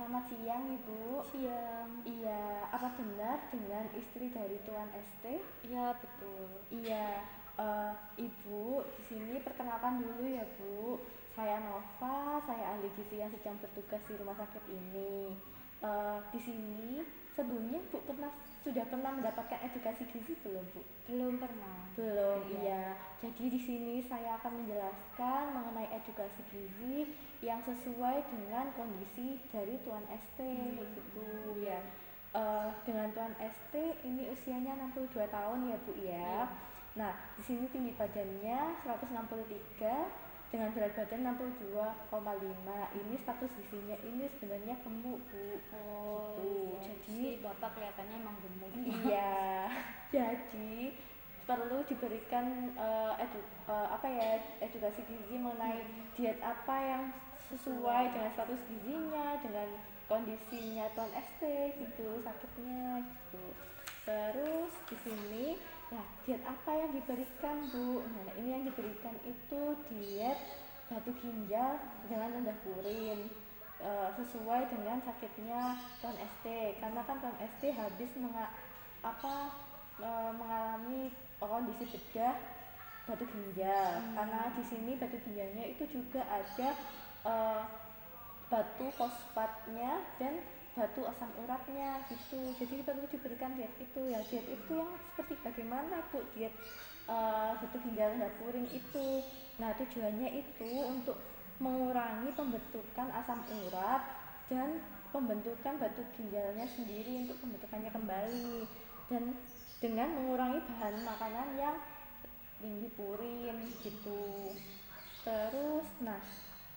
Selamat siang Ibu. Siang. Iya, apa benar dengan istri dari Tuan ST? Iya, betul. Iya, eh, Ibu di sini perkenalkan dulu ya Bu. Saya Nova, saya ahli gizi yang sedang bertugas di rumah sakit ini. Di sini sebelumnya Bu sudah pernah mendapatkan edukasi gizi belum Bu? Belum pernah. Belum, Iya. iya. Jadi di sini saya akan menjelaskan mengenai edukasi gizi yang sesuai dengan kondisi dari Tuan ST gitu ya. Dengan Tuan ST ini usianya 62 tahun ya Bu ya. Iya. Nah, di sini tinggi badannya 163 dengan berat badan 62,5. Ini status gizinya ini sebenarnya gemuk Bu. Oh, Gitu. iya. Jadi Si Bapak kelihatannya emang gemuk. iya, jadi perlu diberikan edukasi gizi mengenai diet apa yang sesuai dengan status gizinya, dengan kondisinya Tuan ST gitu, sakitnya gitu. Terus di sini, nah diet apa yang diberikan Bu? Nah ini yang diberikan itu diet batu ginjal dengan rendah purin, sesuai dengan sakitnya Tuan ST, karena kan Tuan ST habis mengalami kondisi bedah batu ginjal, karena di sini batu ginjalnya itu juga ada uh, batu fosfatnya dan batu asam uratnya gitu, jadi perlu diberikan diet itu ya. Diet itu yang seperti bagaimana Bu? Diet batu ginjal rendah purin itu, nah tujuannya itu untuk mengurangi pembentukan asam urat dan pembentukan batu ginjalnya sendiri, untuk pembentukannya kembali, dan dengan mengurangi bahan makanan yang tinggi purin gitu. Terus, nah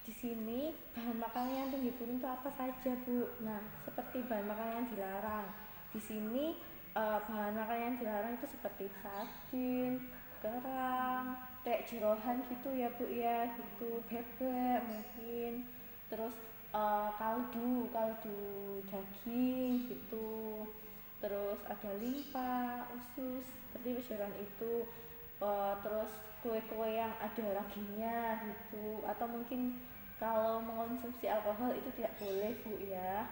di sini bahan makanan yang tinggi purin itu apa saja Bu? Nah, seperti bahan makanan yang dilarang. Di sini bahan makanan yang dilarang itu seperti sardin, kerang, kayak jeroan gitu ya Bu ya, gitu, bebek mungkin. Terus kaldu daging gitu. Terus ada limpa, usus, seperti jeroan itu. Terus kue-kue yang ada raginya gitu, atau mungkin kalau mengonsumsi alkohol itu tidak boleh Bu ya.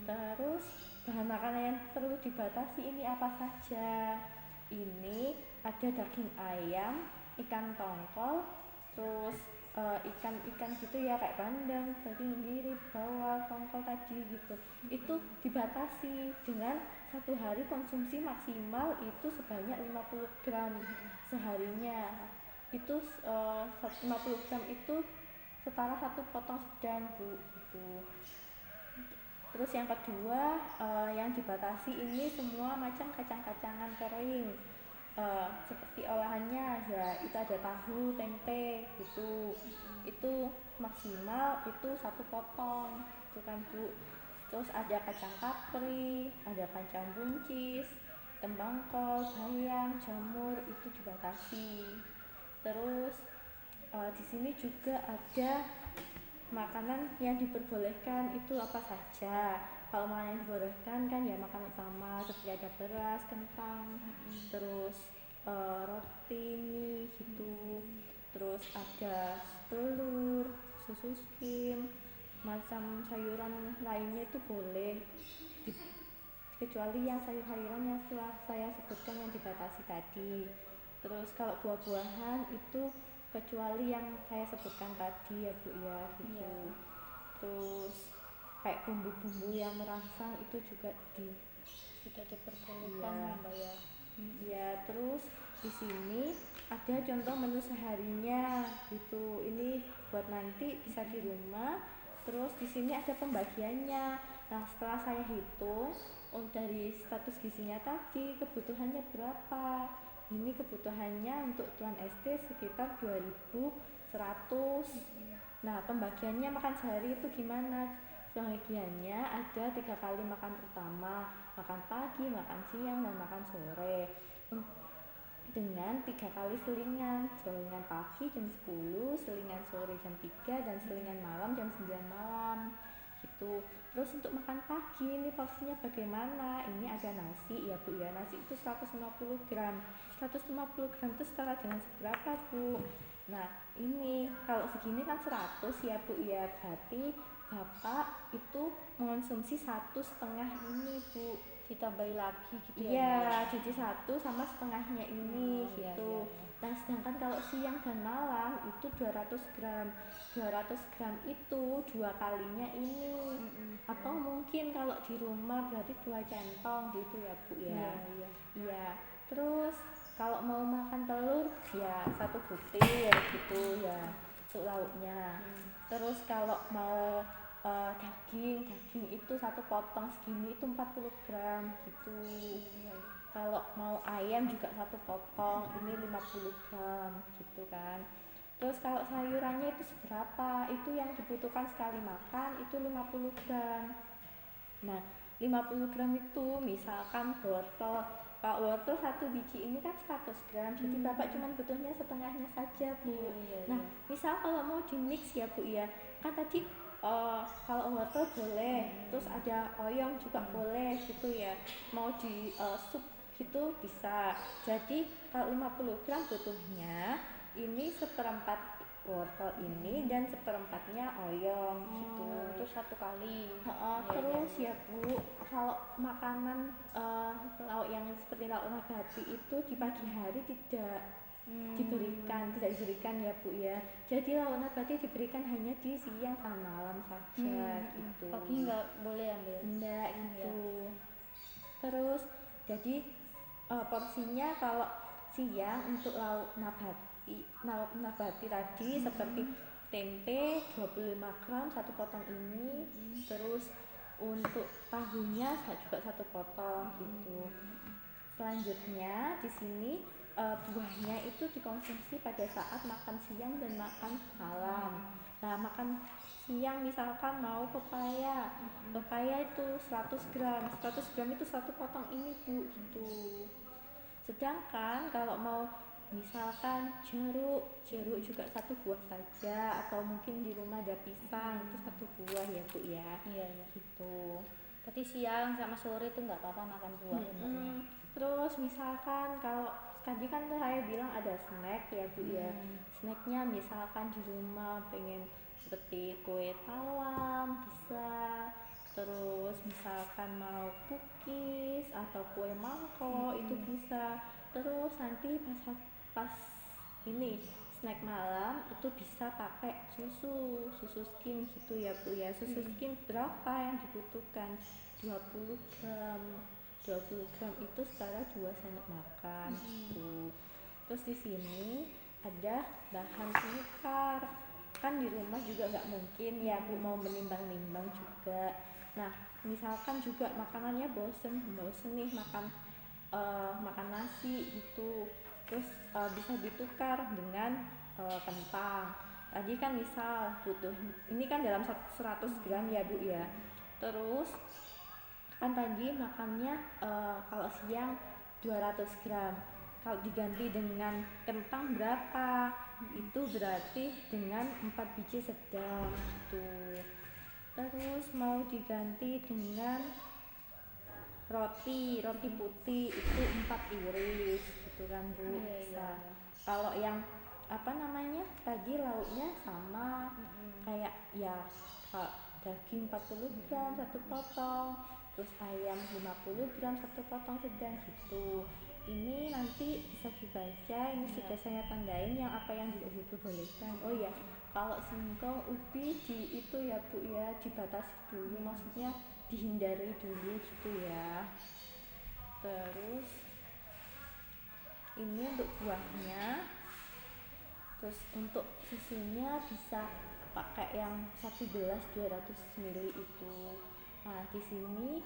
Terus bahan makanan yang perlu dibatasi ini apa saja? Ini ada daging ayam, ikan tongkol, terus ikan-ikan gitu ya, kayak bandeng, daging giri, bawal, tongkol tadi gitu. Itu dibatasi dengan satu hari konsumsi maksimal itu sebanyak 50 gram seharinya. Itu 50 gram itu setara satu potong sedang Bu gitu. Terus yang kedua, yang dibatasi ini semua macam kacang-kacangan kering, seperti olahannya ya itu ada tahu, tempe gitu. Itu maksimal itu satu potong itu kan Bu. Terus ada kacang kapri, ada kacang buncis, kembang kol, bayam, jamur itu dibatasi. Terus di sini juga ada makanan yang diperbolehkan itu apa saja. Kalau makanan yang diperbolehkan kan ya makan utama seperti ada beras, kentang, terus roti, mie gitu. Terus ada telur, susu skim, macam sayuran lainnya itu boleh, kecuali yang sayur-sayuran yang setelah saya sebutkan yang dibatasi tadi. Terus kalau buah-buahan itu kecuali yang saya sebutkan tadi ya Bu ya gitu. Iya. Terus kayak bumbu-bumbu yang merangsang itu juga Sudah diperbolehkan ya. ya Mbak ya. Ya, terus di sini ada contoh menu seharinya gitu. Ini buat nanti bisa di rumah. Terus di sini ada pembagiannya. Nah, setelah saya hitung dari status gizinya tadi kebutuhannya berapa. Ini kebutuhannya untuk Tuan ST sekitar 2100. Nah, pembagiannya makan sehari itu gimana? Pembagiannya ada 3 kali makan utama, makan pagi, makan siang, dan makan sore, dengan 3 kali selingan pagi jam 10, selingan sore jam 3, dan selingan malam jam 9 malam gitu. Terus untuk makan pagi ini porsinya bagaimana? Ini ada nasi ya Bu ya, nasi itu 150 gram. 150 gram itu setara dengan seberapa Bu? Nah ini kalau segini kan 100 ya Bu ya, berarti bapak itu mengonsumsi 1,5 ini Bu. Ditambahi lagi gitu ya. Iya, jadi 1 sama setengahnya ini Oh, iya, gitu. iya, iya. Nah, sedangkan kalau siang dan malam itu 200 gram. 200 gram itu 2 kalinya ini. Atau mungkin kalau di rumah berarti 2 centong gitu ya Bu ya. Iya, iya. Iya. Terus kalau mau makan telur ya 1 butir gitu ya untuk lauknya. Terus kalau mau daging itu 1 potong segini itu 40 gram gitu. Kalau mau ayam juga 1 potong ini 50 gram gitu kan. Terus kalau sayurannya itu seberapa, itu yang dibutuhkan sekali makan itu 50 gram. Nah 50 gram itu misalkan wortel, kalau wortel 1 biji ini kan 100 gram, jadi bapak cuma butuhnya setengahnya saja Bu. Nah misal kalau mau di mix ya Bu ya, kan tadi kalau wortel boleh, terus ada oyong juga boleh gitu ya, mau di sup gitu bisa. Jadi kalau 50 gram butuhnya ini seperempat wortel ini dan seperempatnya oyong gitu. Itu 1 kali. Terus ya Bu, kalau makanan lauk yang seperti lauk nabati itu di pagi hari tidak diberikan ya Bu ya. Jadi lauk nabati diberikan hanya di siang dan malam saja gitu. Pagi nggak boleh ambil. Enggak gitu. Terus jadi porsinya kalau siang untuk lauk nabati tadi seperti tempe 25 gram 1 potong ini, terus untuk tahunya juga 1 potong gitu. Selanjutnya di sini buahnya itu dikonsumsi pada saat makan siang dan makan malam. Nah, makan siang misalkan mau pepaya itu 100 gram itu 1 potong ini Bu gitu. Sedangkan kalau mau misalkan jeruk juga 1 buah saja, atau mungkin di rumah ada pisang itu 1 buah ya Bu ya. Iya. Gitu. Berarti siang sama sore itu nggak apa-apa makan buah. Terus misalkan kalau tadi kan saya bilang ada snack ya Bu ya. Snacknya misalkan di rumah pengen seperti kue talam bisa, terus misalkan mau cookies atau kue mangkok itu bisa. Terus nanti pas ini snack malam itu bisa pakai susu skim gitu ya Bu ya. Susu skim berapa yang dibutuhkan? 20 gram itu setara 2 sendok makan gitu. Terus di sini ada bahan penukar, kan di rumah juga nggak mungkin ya Bu mau menimbang-nimbang juga. Nah misalkan juga makanannya bosen nih makan nasi gitu, terus bisa ditukar dengan kentang. Tadi kan misal butuh ini kan dalam 100 gram ya Bu ya. Terus kan tadi makannya kalau siang 200 gram, kalau diganti dengan kentang berapa, itu berarti dengan 4 biji sedang gitu. Terus mau diganti dengan roti putih itu 4 iris gitu kan Bu. Bisa. Kalau yang tadi lauknya sama kayak ya daging 40 gram 1 potong, terus ayam 50 gram 1 potong sedang gitu. Ini nanti bisa dibaca, ini sudah saya tandain yang apa yang tidak diperbolehkan. Oh ya, kalau singkong, ubi itu ya Bu ya dibatasi dulu, maksudnya dihindari dulu gitu ya. Terus ini untuk buahnya. Terus untuk susunya bisa pakai yang 1 gelas 200 ml itu. Nah, di sini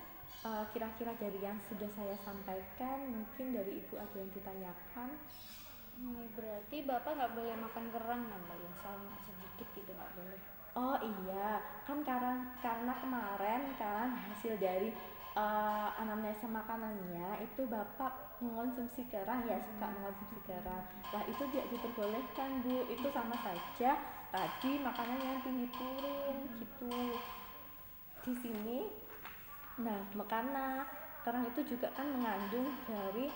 kira-kira dari yang sudah saya sampaikan, mungkin dari Ibu ada yang ditanyakan. Ini berarti Bapak nggak boleh makan kerang Mbak ya, sama sedikit gitu nggak boleh. Oh iya, kan karena kemarin kan hasil dari anamnesa makanannya itu Bapak mengonsumsi kerang ya, suka mengonsumsi kerang. Nah itu tidak diperbolehkan Bu, itu sama saja tadi makanan yang tinggi purin gitu. Di sini, nah karena kerang itu juga kan mengandung dari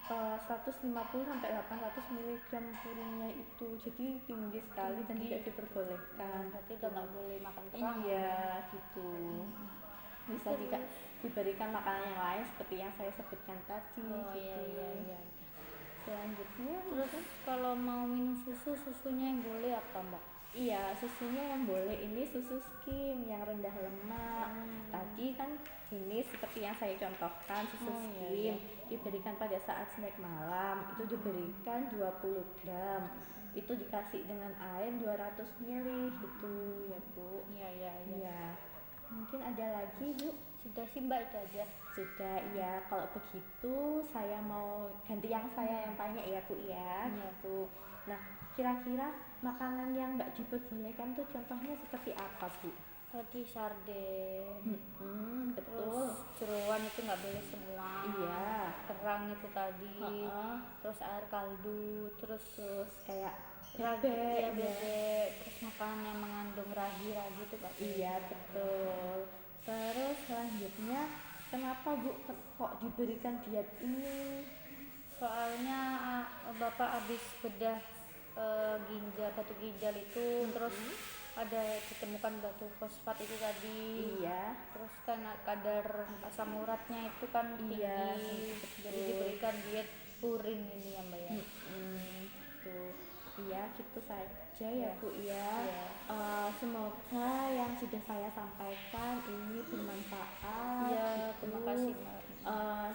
150 sampai 800 miligram purinnya itu, jadi tinggi sekali dan Tinggi. tidak diperbolehkan. Berarti udah nggak boleh makan kerang. Iya gitu. Bisa juga diberikan makanan yang lain seperti yang saya sebutkan tadi. Oh gitu. iya. Selanjutnya Terus kalau mau minum susu, susunya yang boleh apa mbak? iya, susunya yang boleh ini susu skim yang rendah lemak. Tadi kan ini seperti yang saya contohkan, susu Oh, skim iya. diberikan pada saat snack malam, itu diberikan 20 gram. Itu dikasih dengan air 200 ml gitu ya, Bu. Iya. Iya. Mungkin ada lagi, Bu? Sudah sih mbak, itu aja. Sudah, iya. Kalau begitu saya mau ganti yang saya yang tanya ya, Bu ya. Iya. Gitu. Nah, kira-kira makanan yang nggak diperbolehkan tuh contohnya seperti apa, Bu? Tadi sarden, Betul. terus jeroan itu nggak boleh semua. Iya. Kerang itu tadi, Heeh. terus air kaldu, terus Kayak ragi, ya, bebek, ya. bebek, terus makanan yang mengandung ragi-ragi itu nggak boleh. Iya, betul. Terus selanjutnya, kenapa Bu kok diberikan diet ini? Soalnya bapak habis bedah ginjal, batu ginjal itu, terus ada ditemukan batu fosfat itu tadi. Iya. Terus kan kadar asam uratnya itu kan tinggi. Iya, Jadi betul. diberikan diet purin ini ya mbak ya. Gitu. Iya, gitu saja ya, Iya. Bu ya. Iya. Semoga yang sudah saya sampaikan ini bermanfaat. Iya, gitu. terima kasih mbak.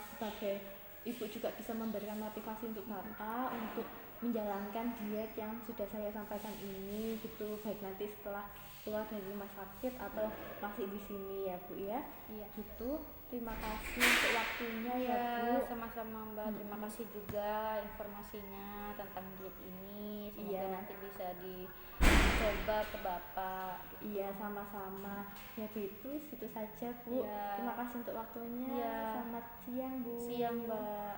Sebagai ibu juga bisa memberikan motivasi untuk Bapak untuk menjalankan diet yang sudah saya sampaikan ini gitu, baik nanti setelah keluar dari rumah sakit atau masih di sini ya, Bu ya. Iya. Gitu. Terima kasih untuk waktunya ya, Bu. Sama-sama mbak. Terima kasih juga informasinya tentang diet ini. Semoga Iya. nanti bisa dicoba ke bapak. Iya, sama-sama. Ya gitu, itu saja, Bu. Iya. Terima kasih untuk waktunya. Iya. Selamat siang, Bu. Siang mbak.